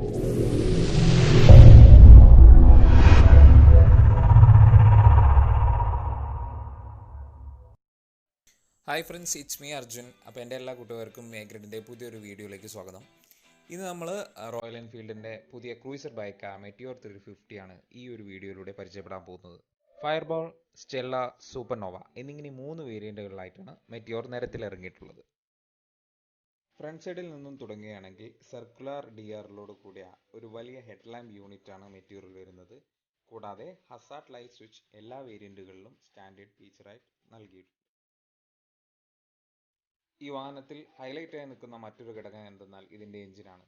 Hi friends, it's me Arjun. അപ്പോൾ എൻ്റെ എല്ലാ കൂട്ടുകാർക്കും മേഗ്രഡിൻ്റെ പുതിയൊരു വീഡിയോയിലേക്ക് സ്വാഗതം. ഇന്ന് നമ്മൾ റോയൽ എൻഫീൽഡിൻ്റെ പുതിയ ക്രൂയിസർ ബൈക്ക് മെറ്റിയോർ 350 ആണ് ഈ ഒരു വീഡിയോയിലൂടെ പരിചയപ്പെടാൻ പോകുന്നത്. ഫയർബോൾ, സ്റ്റെല്ല, സൂപ്പർനോവ എന്നിങ്ങനെ 3 വേരിയൻറ്റുകളിലായിട്ടാണ് മെറ്റിയോർ നിരത്തിലിറങ്ങിയിട്ടുള്ളത്. ഫ്രണ്ട് സൈഡിൽ നിന്നും തുടങ്ങുകയാണെങ്കിൽ സർക്കുലർ DRLോട് കൂടിയ ഒരു വലിയ ഹെഡ്ലാമ്പ് യൂണിറ്റാണ് മെറ്റിയോറിൽ വരുന്നത്. കൂടാതെ ഹസാർഡ് ലൈറ്റ് സ്വിച്ച് എല്ലാ വേരിയൻറ്റുകളിലും സ്റ്റാൻഡേർഡ് ഫീച്ചറായി നൽകിയിട്ടുണ്ട്. ഈ വാഹനത്തിൽ ഹൈലൈറ്റ് ആയി നിൽക്കുന്ന മറ്റൊരു ഘടകം എന്തെന്നാൽ ഇതിൻ്റെ എഞ്ചിനാണ്.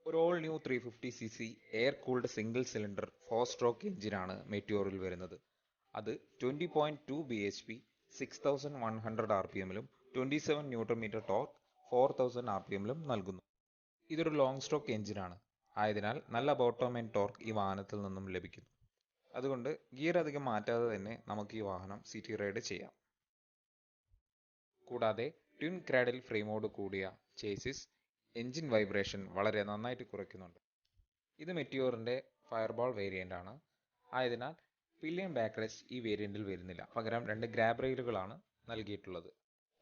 ഒരു all new 350cc air cooled single cylinder four stroke എഞ്ചിനാണ് മെറ്റിയോറിൽ വരുന്നത്. അത് 20.2 bhp 6100 rpmലും 27 Nm ടോർക്ക് 4000 rpmലും നൽകുന്നു. ഇതൊരു ലോങ് സ്ട്രോക്ക് എഞ്ചിനാണ് ആയതിനാൽ നല്ല ബോട്ടം എൻഡ് ടോർക്ക് ഈ വാഹനത്തിൽ നിന്നും ലഭിക്കുന്നു. അതുകൊണ്ട് ഗിയർ അധികം മാറ്റാതെ തന്നെ നമുക്ക് ഈ വാഹനം സിറ്റി റൈഡ് ചെയ്യാം. കൂടാതെ ട്വിൻ ക്രാഡിൽ ഫ്രെയിമോട് കൂടിയ ചേസിസ് എൻജിൻ വൈബ്രേഷൻ വളരെ നന്നായിട്ട് കുറയ്ക്കുന്നുണ്ട്. ഇത് മെറ്റിയോറിൻ്റെ ഫയർബോൾ വേരിയൻ്റ് ആണ്. ആയതിനാൽ പില്ലിയൻ ബാക്ക് റെസ്റ്റ് ഈ വേരിയൻറ്റിൽ വരുന്നില്ല. പകരം 2 ഗ്രാബ് റെയിലുകളാണ് നൽകിയിട്ടുള്ളത്.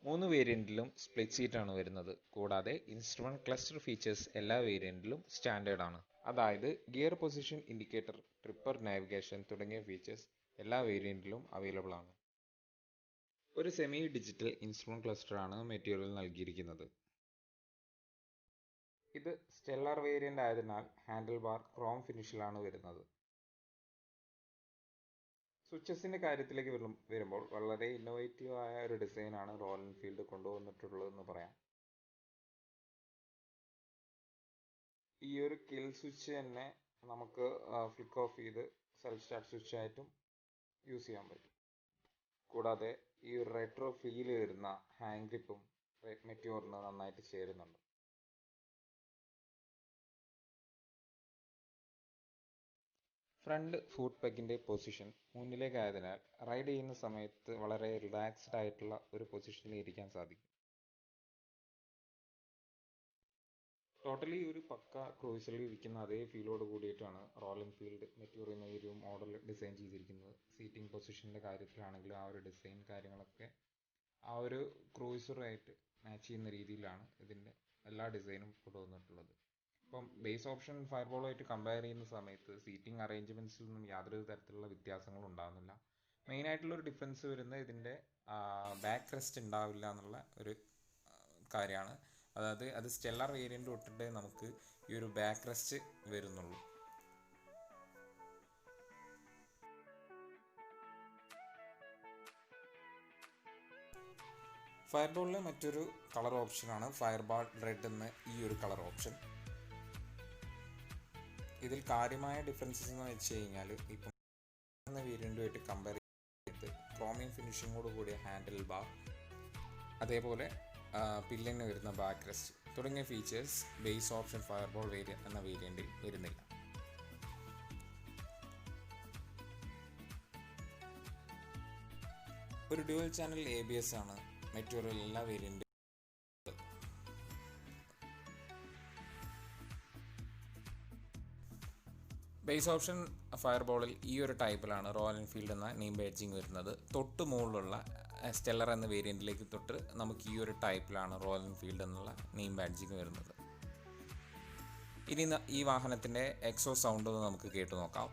3 വേരിയൻറ്റിലും സ്പ്ലിറ്റ് സീറ്റാണ് വരുന്നത്. കൂടാതെ ഇൻസ്ട്രുമെൻറ്റ് ക്ലസ്റ്റർ ഫീച്ചേഴ്സ് എല്ലാ വേരിയൻറ്റിലും സ്റ്റാൻഡേർഡ് ആണ്. അതായത് gear position indicator, tripper navigation തുടങ്ങിയ ഫീച്ചേഴ്സ് എല്ലാ വേരിയൻറ്റിലും അവൈലബിൾ ആണ്. ഒരു സെമി ഡിജിറ്റൽ ഇൻസ്ട്രുമെന്റ് ക്ലസ്റ്റർ ആണ് മെറ്റീരിയൽ നൽകിയിരിക്കുന്നത്. ഇത് സ്റ്റെല്ലർ വേരിയന്റ് ആയതിനാൽ ഹാൻഡിൽ ബാർ ക്രോം ഫിനിഷിലാണ് വരുന്നത്. സ്വിച്ചസിന്റെ കാര്യത്തിലേക്ക് വരുമ്പോൾ വളരെ ഇന്നോവേറ്റീവ് ആയ ഒരു ഡിസൈനാണ് റോയൽ എൻഫീൽഡ് കൊണ്ടുവന്നിട്ടുള്ളതെന്ന് പറയാം. ഈ ഒരു കിൽ സ്വിച്ച് തന്നെ നമുക്ക് ഫ്ലിക്ക് ഓഫ് ചെയ്ത് സെൽഫ് സ്റ്റാർട്ട് സ്വിച്ച് ആയിട്ടും യൂസ് ചെയ്യാൻ പറ്റും. കൂടാതെ ഈ ഒരു റെട്രോ ഫീൽ വരുന്ന ഹാൻഡ് ഗ്രിപ്പും മെറ്റിയോറിന് നന്നായിട്ട് ചേരുന്നുണ്ട്. ഫ്രണ്ട് ഫുട്ട് പെഗിൻ്റെ പൊസിഷൻ മുന്നിലേക്കായതിനാൽ റൈഡ് ചെയ്യുന്ന സമയത്ത് വളരെ റിലാക്സ്ഡ് ആയിട്ടുള്ള ഒരു പൊസിഷനിൽ ഇരിക്കാൻ സാധിക്കും. ടോട്ടലി ഒരു പക്ക ക്രൂയിസറിൽ ഇരിക്കുന്ന അതേ ഫീലോട് കൂടിയിട്ടാണ് റോയൽ എൻഫീൽഡ് മെറ്റിയോർ എന്ന ഈ ഒരു മോഡൽ ഡിസൈൻ ചെയ്തിരിക്കുന്നത്. സീറ്റിംഗ് പൊസിഷൻ്റെ കാര്യത്തിലാണെങ്കിലും ആ ഒരു ഡിസൈൻ കാര്യങ്ങളൊക്കെ ആ ഒരു ക്രൂയിസറുമായിട്ട് മാച്ച് ചെയ്യുന്ന രീതിയിലാണ് ഇതിൻ്റെ എല്ലാ ഡിസൈനും കൊണ്ടുവന്നിട്ടുള്ളത്. ഇപ്പം ബേസ് ഓപ്ഷൻ ഫയർബോളുമായിട്ട് കമ്പയർ ചെയ്യുന്ന സമയത്ത് സീറ്റിംഗ് അറേഞ്ച്മെൻറ്റ്സിൽ നിന്നും യാതൊരു തരത്തിലുള്ള വ്യത്യാസങ്ങളും ഉണ്ടാകുന്നില്ല. മെയിനായിട്ടുള്ളൊരു ഡിഫറൻസ് വരുന്നത് ഇതിൻ്റെ ബാക്ക് റെസ്റ്റ് ഉണ്ടാവില്ല എന്നുള്ള ഒരു കാര്യമാണ്. അതായത് അത് സ്റ്റെല്ലർ വേരിയൻ്റ് തൊട്ടിട്ടേ നമുക്ക് ഈ ഒരു ബാക്ക് റെസ്റ്റ് വരുന്നുള്ളൂ. ഫയർബോളിലെ മറ്റൊരു കളർ ഓപ്ഷനാണ് ഫയർബോൾ റെഡ് എന്ന ഈ ഒരു കളർ ഓപ്ഷൻ. ഇതിൽ കാര്യമായ ഡിഫറൻസസ് എന്ന് വെച്ച് കഴിഞ്ഞാൽ ഇപ്പം വേരിയൻറ്റുമായിട്ട് കമ്പയർ ചെയ്ത് ക്രോമിയം ഫിനിഷിങ്ങോട് കൂടിയ ഹാൻഡിൽ ബാർ, അതേപോലെ പില്ലിന് വരുന്ന ബാക്ക് റെസ്റ്റ് തുടങ്ങിയ ഫീച്ചേഴ്സ് ബേസ് ഓപ്ഷൻ ഫയർബോൾ എന്ന വേരിയൻറ്റിൽ വരുന്നില്ല. ഒരു ഡ്യുവൽ ചാനൽ ABS ആണ് മെറ്റിയോറിൽ എല്ലാ വേരിയൻറ്റും. ബേസ് ഓപ്ഷൻ ഫയർബോളിൽ ഈ ഒരു ടൈപ്പിലാണ് റോയൽ എൻഫീൽഡ് എന്ന നെയിം ബാഡ്ജിങ് വരുന്നത്. തൊട്ട് മുകളിലുള്ള സ്റ്റെല്ലർ എന്ന വേരിയൻറ്റിലേക്ക് തൊട്ട് നമുക്ക് ഈ ഒരു ടൈപ്പിലാണ് റോയൽ എൻഫീൽഡ് എന്നുള്ള നെയിം ബാഡ്ജിങ് വരുന്നത്. ഇനി ഈ വാഹനത്തിൻ്റെ എക്സോ സൗണ്ട് ഒന്ന് നമുക്ക് കേട്ടു നോക്കാം.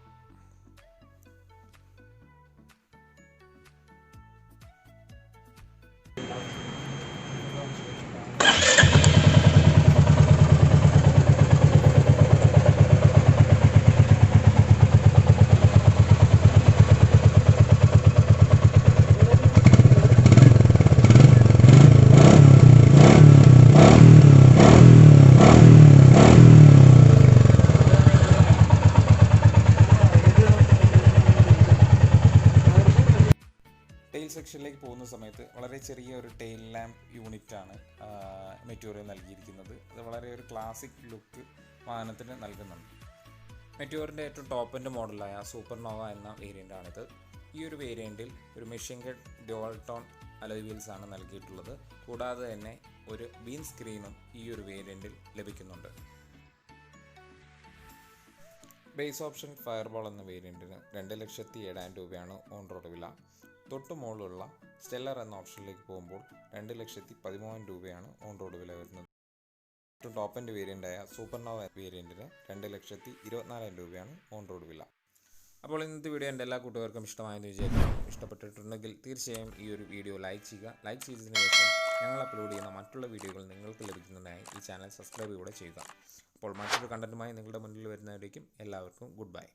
സെക്ഷനിലേക്ക് പോകുന്ന സമയത്ത് വളരെ ചെറിയ ഒരു ടെയിൽ ലാമ്പ് യൂണിറ്റാണ് മെറ്റിയോറിൽ നൽകിയിരിക്കുന്നത്. അത് വളരെ ഒരു ക്ലാസിക് ലുക്ക് വാഹനത്തിന് നൽകുന്നുണ്ട്. മെറ്റിയോറിൻ്റെ ഏറ്റവും ടോപ്പ് എൻഡ് മോഡലായ സൂപ്പർനോവ എന്ന വേരിയൻ്റാണിത്. ഈ ഒരു വേരിയൻറ്റിൽ ഒരു machine gun dual tone alloy wheels ആണ് നൽകിയിട്ടുള്ളത്. കൂടാതെ തന്നെ ഒരു വീൻ സ്ക്രീനും ഈ ഒരു വേരിയൻറ്റിൽ ലഭിക്കുന്നുണ്ട്. ബേസ് ഓപ്ഷൻ ഫയർബോൾ എന്ന വേരിയൻറ്റിന് 2,07,000 രൂപയാണ് ഓൺ റോഡ് വില. തൊട്ട് മുകളിലുള്ള സ്റ്റെല്ലർ എന്ന ഓപ്ഷനിലേക്ക് പോകുമ്പോൾ 2,13,000 രൂപയാണ് ഓൺ റോഡ് വില വരുന്നത്. ടോപ്പ് എൻഡ് വേരിയൻ്റായ സൂപ്പർനോവ വേരിയൻറ്റിന് 2,24,000 രൂപയാണ് ഓൺ റോഡ് വില. അപ്പോൾ ഇന്നത്തെ വീഡിയോ എൻ്റെ എല്ലാ കൂട്ടുകാർക്കും ഇഷ്ടമായെന്ന് വിചാരിക്കുന്നു. ഇഷ്ടപ്പെട്ടിട്ടുണ്ടെങ്കിൽ തീർച്ചയായും ഈ ഒരു വീഡിയോ ലൈക്ക് ചെയ്യുക. ലൈക്ക് ചെയ്തതിന് ശേഷം ഞങ്ങൾ അപ്ലോഡ് ചെയ്യുന്ന മറ്റുള്ള വീഡിയോകൾ നിങ്ങൾക്ക് ലഭിക്കുന്നതിനായി ഈ ചാനൽ സബ്സ്ക്രൈബ് കൂടെ ചെയ്യുക. അപ്പോൾ മറ്റൊരു കണ്ടൻറ്റുമായി നിങ്ങളുടെ മുന്നിൽ വരുന്നവരേക്കും എല്ലാവർക്കും ഗുഡ് ബൈ.